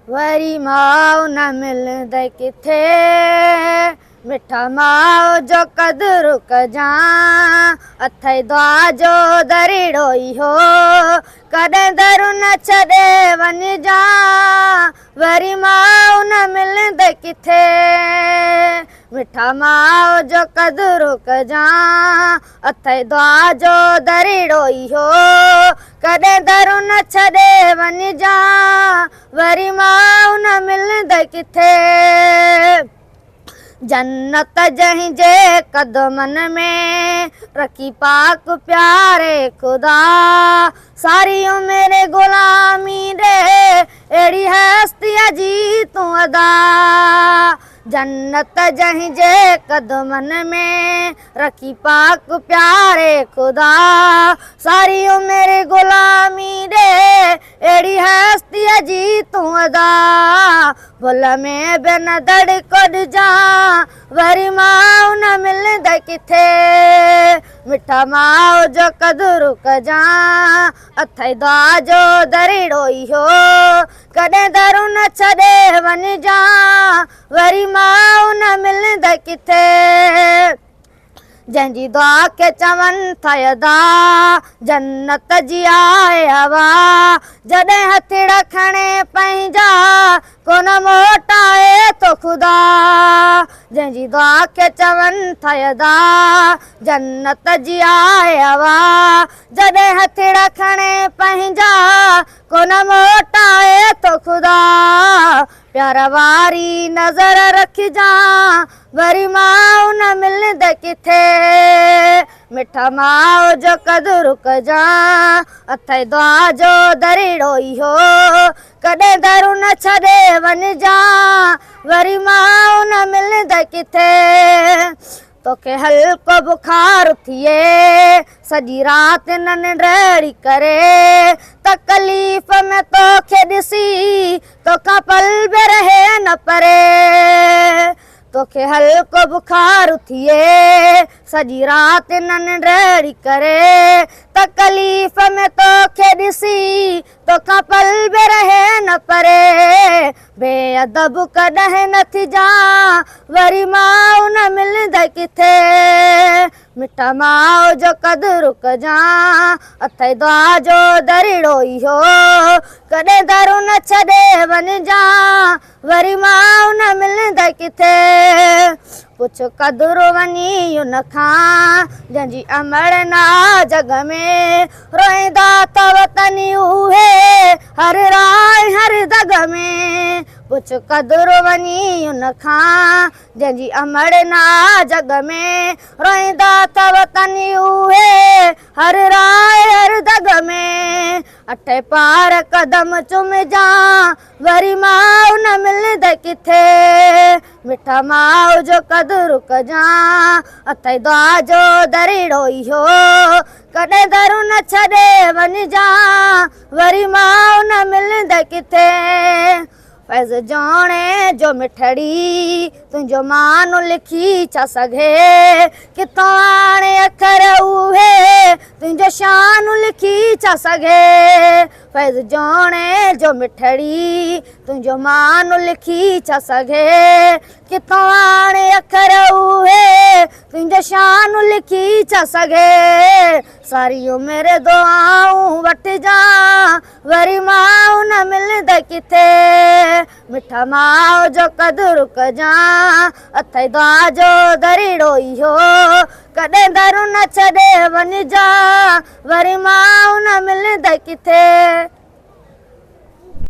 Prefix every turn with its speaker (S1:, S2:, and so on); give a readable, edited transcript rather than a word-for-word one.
S1: वरी माउ न मिलंदे किथे, मिठा माउ जो कदुरु कजां, अथई दुआ जो दरीड़ो इहो, कॾहिं दरु न छॾे वञजां, वरी माउ न मिलंदे किथे, मिठा माउ जो कदुरु कजां, अथई दुआ जो दरीड़ो इहो, कॾहिं दरु न छॾे वञजां, वरी माउ न मिलंदे किथे। जन्नत जंहिंजे कदमनि में रखी पाक प्यारे खुदा, सारी उमिरि गुलामी ॾे अहिड़ी हस्तीअ जी तूं अदा। जन्नत जंहिंजे कदमनि में रखी पाक प्यारे खुदा, सारी उमिरि गुलामी ॾे अहिड़ी हस्तीअ जी तूं अदा। भुल में बि न दड़को ॾिजां, वरी माउ न मिलंदे किथे, मिठा माउ जो कदुरु कजां, अथई दुआ जो दरीड़ो इहो, कॾहिं दरु न छॾे वञजां, वरी माउ न मिलंदे किथे। जंहिंजी दुआ खे चवनि था अदा, जन्नत जी आहे हवा, जॾहिं हथड़ा खणे पंहिंजा कोन मोटाए तो खुदा। जंहिंजी दुआ खे चवनि था अदा, जन्नत जी आहे हवा, जॾहिं हथड़ा खणे पंहिंजा कोन मोटाए तो खुदा। प्यार वारी नज़र रखजां, वरी माउ न मिलंदे किथे, मिठा माउ जो कदुरु कजां, अथई दुआ जो दरीड़ो इहो, कॾहिं दरु न छॾे वञजां, वरी माउ न मिलंदे किथे। तोखे हल्को बुखार थिए, सॼी राति न निंड करे, तकलीफ़ में तोखे ॾिसी तोखां पल बि रहे न परे। तोखे हल्को बुखार थिए, सॼी राति न निंड करे, तकलीफ़ में तोखे ॾिसी तोखां पल बि रहे न परे। बेअदब कॾहिं न थिजां, वरी माउ न मिलंदे किथे, मिठा माउ जो कदुरु कजां, अथई दुआ जो दरीड़ो इहो, कॾहिं दरु न छॾे वञजां, वरी माउ न मिलंदे किथे। पुछ कदुरु वञी उन खां, जंहिंजी अमड़ ना जग में, रोईंदा अथव तनी उहे हर राय हर दग में। पुछ कदुरु वञी उन खां, जंहिंजी अमड़ ना जग में, रोईंदा अथव तनी उहे हर राय हर दग में। अठे पार कदम चुमजां, वरी माउ न मिलंदे किथे, मिठा माउ जो कदुरु कजां, अथई दुआ जो दरीड़ो इहो, कॾहिं दरु न छॾे वञजां, वरी माउ न मिलंदे किथे। फैज़ जोणे जो मिठड़ी तुंहिंजो मानो लिखी छा सघे, किथां आणे अखर उहे तुंहिंजो शान लिखी छा सघे। फैज़ जोणे जो मिठड़ी तुंहिंजो मानो लिखी छा सघे, किथां आणे अखर उहे तुंहिंजो शान लिखी छा सघे। सारी उमिरि दुआऊं वठजां, वरी माउ न मिलंदे किथे, मिठा माउ जो कदुरु कजां, अथई दुआ जो दरीड़ो इहो, कॾहिं दरु न छॾे वञजां, वरी माउ न मिलंदे किथे।